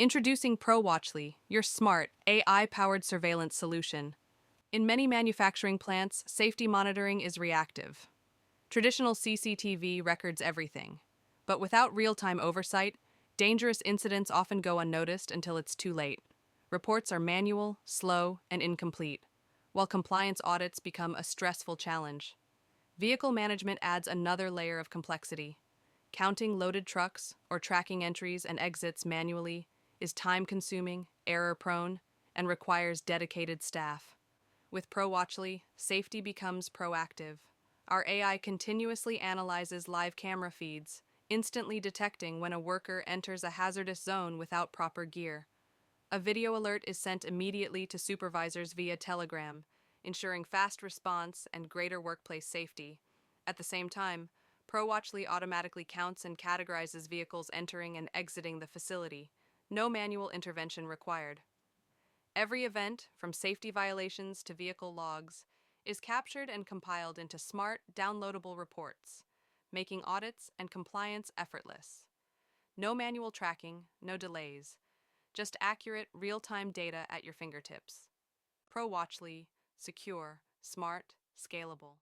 Introducing ProWatchly, your smart, AI-powered surveillance solution. In many manufacturing plants, safety monitoring is reactive. Traditional CCTV records everything. But without real-time oversight, dangerous incidents often go unnoticed until it's too late. Reports are manual, slow, and incomplete, while compliance audits become a stressful challenge. Vehicle management adds another layer of complexity. Counting loaded trucks or tracking entries and exits manually is time-consuming, error-prone, and requires dedicated staff. With ProWatchly, safety becomes proactive. Our AI continuously analyzes live camera feeds, instantly detecting when a worker enters a hazardous zone without proper gear. A video alert is sent immediately to supervisors via Telegram, ensuring fast response and greater workplace safety. At the same time, ProWatchly automatically counts and categorizes vehicles entering and exiting the facility. No manual intervention required. Every event, from safety violations to vehicle logs, is captured and compiled into smart, downloadable reports, making audits and compliance effortless. No manual tracking, no delays, just accurate, real-time data at your fingertips. ProWatchly, secure, smart, scalable.